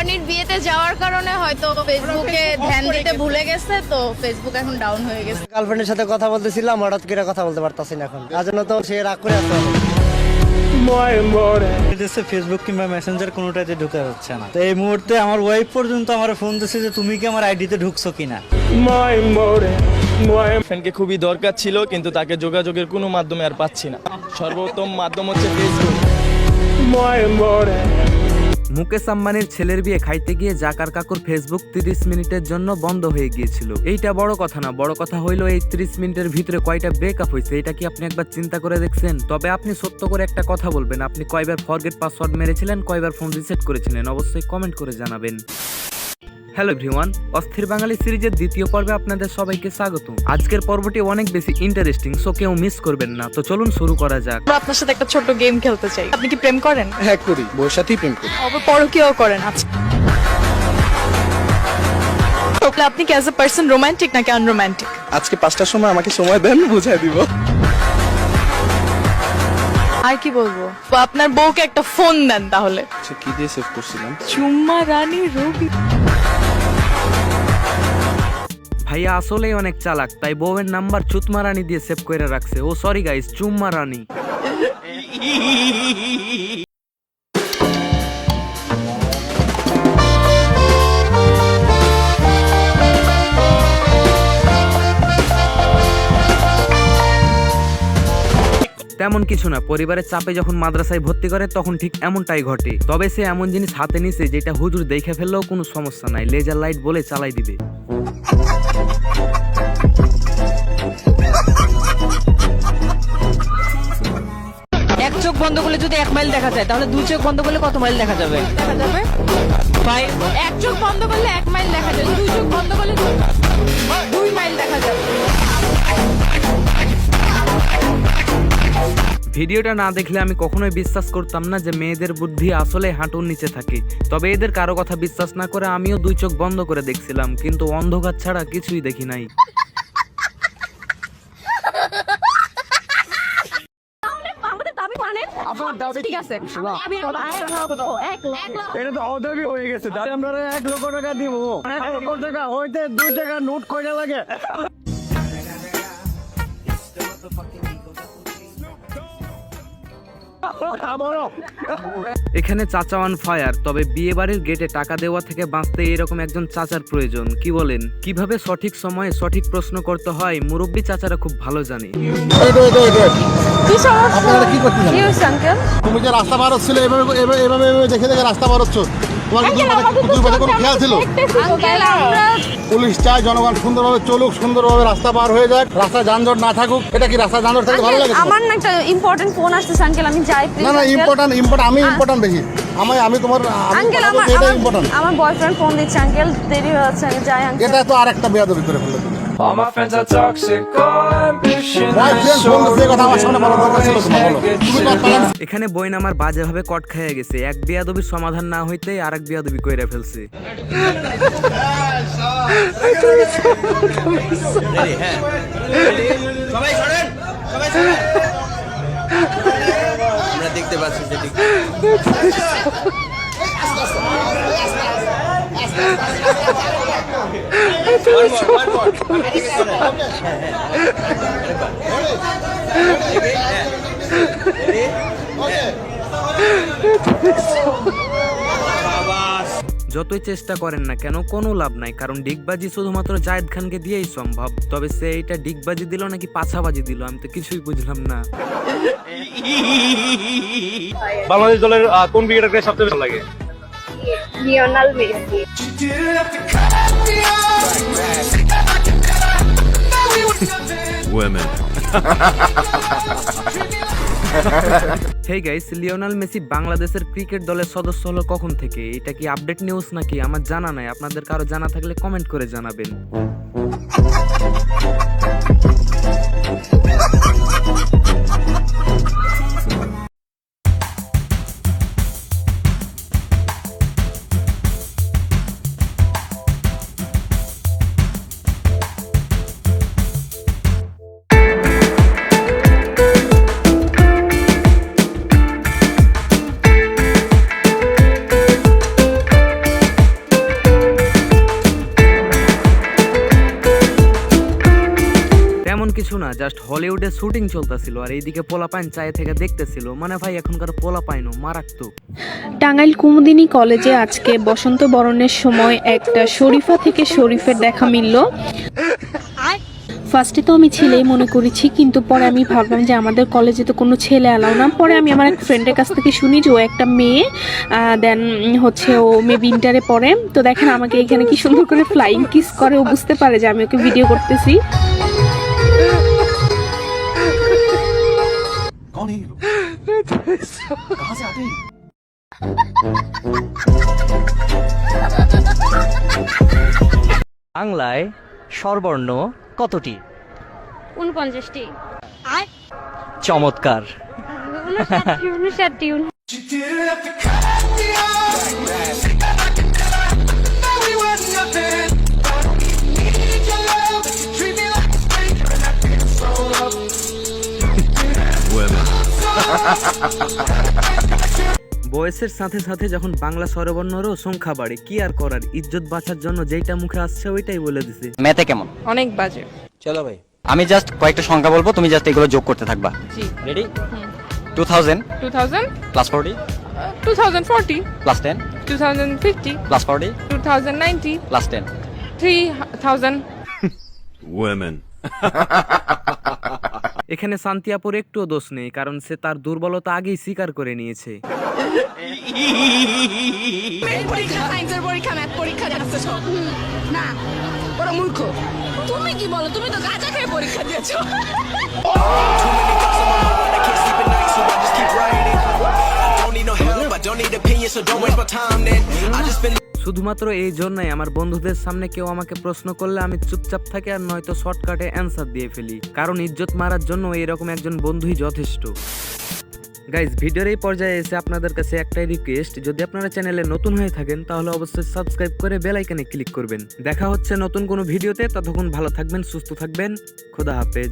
রানীর বিয়েতে যাওয়ার কারণে হয়তো ফেসবুকে ধ্যান দিতে ভুলে গেছে, তো ফেসবুক এখন ডাউন হয়ে গেছে। গার্লফ্রেন্ডের সাথে কথা বলতেছিলাম, হঠাৎ করে কথা বলতে পারতাছি না এখন, তার জন্য তো সে রাগ করে আছে। ফেসবুক কিংবা মেসেঞ্জার কোনোটাতে ঢুকা হচ্ছে না। তো এই মুহূর্তে আমার ওয়াইফ পর্যন্ত আমার ফোন দিচ্ছে যে তুমি কি আমার আইডিতে ঢুকছো কিনা। ফ্রেন্ডকে খুবই দরকার ছিল, কিন্তু তাকে যোগাযোগের কোনো মাধ্যমে আর পাচ্ছি না। সর্বোত্তম মাধ্যম হচ্ছে ফেসবুক। মুকেশ আম্বানির ছেলের বিয়ে খাইতে গিয়ে জাকার কাকুর ফেসবুক 30 মিনিটের জন্য বন্ধ হয়ে গিয়েছিল। এইটা বড় কথা না, বড় কথা হইলো এই 30 মিনিটের ভিতরে কয়টা ব্রেকআপ হয়েছে, এটা কি আপনি একবার চিন্তা করে দেখছেন? তবে আপনি সত্য করে একটা কথা বলবেন, আপনি কয়বার ফরগেট পাসওয়ার্ড মেরেছিলেন, কয়বার ফোন রিসেট করেছিলেন, অবশ্যই কমেন্ট করে জানাবেন। হ্যালো এভরিওয়ান, অস্থির বাঙালি সিরিজের দ্বিতীয় পর্বে আপনাদের সবাইকে স্বাগত। আজকের পর্বটি অনেক বেশি ইন্টারেস্টিং, সো কেউ মিস করবেন না। তো চলুন শুরু করা যাক। আমরা আপনার সাথে একটা ছোট গেম খেলতে চাই। আপনি কি প্রেম করেন? হ্যাঁ করি, বউর সাথেই প্রেম করি। আবার পরকীয়াও করেন? আচ্ছা, তাহলে আপনি কি অ্যাজ এ পার্সন রোমান্টিক নাকি আনরোমান্টিক? আজকে 5টার সময় আমাকে সময় দেন, বুঝাই দিব। আর কি বলবো, আপনার বউকে একটা ফোন দেন তাহলে। আচ্ছা, কি দিয়ে সেভ করছিলাম? চুম্মা রানী রবি। ভাইয়া আসলেই অনেক চালাক, তাই বউয়ের নাম্বার চুতমা রানী দিয়ে সেভ করে রাখছে। ও সরি গাইস, চুম্মা রানী। তেমন কিছু না, পরিবারের চাপে যখন মাদ্রাসায় ভর্তি করে তখন ঠিক এমনটাই ঘটে। তবে সে এমন জিনিস হাতে নিছে যেটা হুজুর দেখে ফেললেও কোনো সমস্যা নাই, লেজার লাইট বলে চালাই দিবে। এক চোখ বন্ধ করলে যদি 1 মাইল দেখা যায়, তাহলে 2 চোখ বন্ধ করলে কত মাইল দেখা যাবে? দেখা যাবে এক চোখ বন্ধ করলে 1 মাইল দেখা যাবে, 2 চোখ বন্ধ করলে 2 মাইল দেখা যাবে। ভিডিওটা না দেখলে আমি কখনোই বিশ্বাস করতাম না যে মেয়েদের বুদ্ধি আসলে হাঁটুর নিচে থাকে। তবে এদের কারো কথা বিশ্বাস না করে আমিও 2 চোখ বন্ধ করে দেখছিলাম, কিন্তু অন্ধকার ছাড়া কিছুই দেখি নাই। এটা তো অদাবি হয়ে গেছে, আমরা 1 লক্ষ টাকা দিব। 1 লক্ষ টাকা হইতে 2 টাকা নোট কয়টা লাগে? এখানে চাচা অন ফায়ার। তবে বিয়ে বাড়ির গেটে টাকা দেওয়া থেকে বাঁচতে এরকম একজন চাচার প্রয়োজন। কি বলেন? কিভাবে সঠিক সময়ে সঠিক প্রশ্ন করতে হয় মুরব্বী চাচারা খুব ভালো জানে। কি সমস্যা? আপনারা কি করতেছেন? কি হইছে আঙ্কেল? তুমি যে রাস্তা পার হচ্ছিলে, এভাবে দেখে দেখে রাস্তা পার হচ্ছ, তোমার কি দুই পাশে কোনো খেয়াল ছিল? আঙ্কেল আমরা পুলিশ চায় জনগণ সুন্দরভাবে চলুক, সুন্দরভাবে রাস্তা পার হয়ে যাক, রাস্তায় যানজট না থাকুক। এটা কি রাস্তায় যানজট থাকতে ভালো লাগে? আমার না একটা ইম্পর্টেন্ট ফোন আসছে আঙ্কেল, আমি যাই প্লিজ। না না, ইম্পর্টেন্ট আমি ইম্পর্টেন্ট বেশি। আমি তোমার আঙ্কেল এটা ইম্পর্টেন্ট। আমার বয়ফ্রেন্ড ফোন দিচ্ছে আঙ্কেল, দেরি হয়ে যাচ্ছে, আমি যাই আঙ্কেল। এটা তো আরেকটা বেয়াদবি করে ফেললে তুমি। All my friends are toxic, all ambition boyfriend phone দিয়ে কথা আমার সামনে বলার দরকার ছিল তোমার? বলো তুমি তো পালান। এখানে বইন আমার বাজেভাবে কট খেয়ে গেছে। এক বিয়াদবির সমাধান না হইতে আরেক বিয়াদবি কইরা ফেলছে। আমরা দেখতে পাচ্ছি যে ঠিক যতই চেষ্টা করেন না কেন কোনো লাভ নাই, কারণ ডিগবাজি শুধুমাত্র জায়েদ খানকে দিয়েই সম্ভব। তবে সে এইটা ডিগবাজি দিল নাকি পাছাবাজি দিল আমি তো কিছুই বুঝলাম না। বাংলাদেশ দলের কোন ক্রিকেটারকে সবচেয়ে ভালো লাগে? Lionel Messi. Hey guys, Lionel Messi বাংলাদেশের ক্রিকেট দলের সদস্য হলো কখন থেকে? এটা কি আপডেট নিউজ নাকি? আমার জানা নাই। আপনাদের কারো জানা থাকলে কমেন্ট করে জানাবেন। না, জাস্ট হলিউডে শুটিং চলতেছিল আর এইদিকে পোলাপাইন চায়ে থেকে দেখতেছিল। মানে ভাই এখনকার পোলাপাইনও মারাত্মক। টাঙ্গাইল কুমুদিনী কলেজে আজকে বসন্ত বরণের সময় একটা শরীফা থেকে শরীফের দেখা মিলল। ফার্স্টে তো আমি ছেলেই মনে করেছি, কিন্তু পরে আমি ভাবলাম যে আমাদের কলেজে তো কোনো ছেলে অ্যালাউ না। পরে আমি আমার এক ফ্রেন্ডের কাছ থেকে শুনি যে ও একটা মেয়ে, দেন হচ্ছে ও মেবি ইন্টারে পড়ে। তো দেখেন আমাকে এখানে কি সুন্দর করে ফ্লাইং কিস করে, ও বুঝতে পারে যে আমি ওকে ভিডিও করতেছি। বাংলায় স্বরবর্ণ কতটি? 49টি। চমৎকার। 59টি। বয়সের সাথে সাথে যখন বাংলা স্বরবর্ণেরও সংখ্যা বাড়ে, কি আর করার, ইজ্জত বাঁচার জন্য যেইটা মুখে আসছে ওইটাই বলে দিছে। ম্যাথে কেমন? অনেক বাজে। চলো ভাই, আমি জাস্ট কয়েকটা সংখ্যা বলবো, তুমি জাস্ট এগুলো যোগ করতে থাকবা। জি। Ready? 2000 2000 plus 40 2040 plus 10 2050 plus 40 2090 plus 10। 3000। এখানে শান্তিয়াপুর একটুও দোষ নেই, কারণ সে তার দুর্বলতা আগেই স্বীকার করে নিয়েছে। পরীক্ষা, সায়েন্সের পরীক্ষা, ম্যাথ পরীক্ষা যাচ্ছে সব। না, ওরা মূর্খ। তুমি কি বলো? তুমি তো গাঁজা খেয়ে পরীক্ষা দিয়েছো। শুধুমাত্র এই জন্যই আমার বন্ধুদের সামনে কেউ আমাকে প্রশ্ন করলে আমি চুপচাপ থাকি, আর নয়তো শর্টকাটে অ্যান্সার দিয়ে ফেলি, কারণ ইজ্জত মারার জন্য এইরকম একজন বন্ধুই যথেষ্ট। গাইজ, ভিডিওর এই পর্যায়ে এসে আপনাদের কাছে একটাই রিকোয়েস্ট, যদি আপনারা চ্যানেলে নতুন হয়ে থাকেন তাহলে অবশ্যই সাবস্ক্রাইব করে বেল আইকনে ক্লিক করবেন। দেখা হচ্ছে নতুন কোনো ভিডিওতে, ততক্ষণ ভালো থাকবেন, সুস্থ থাকবেন, খোদা হাফেজ।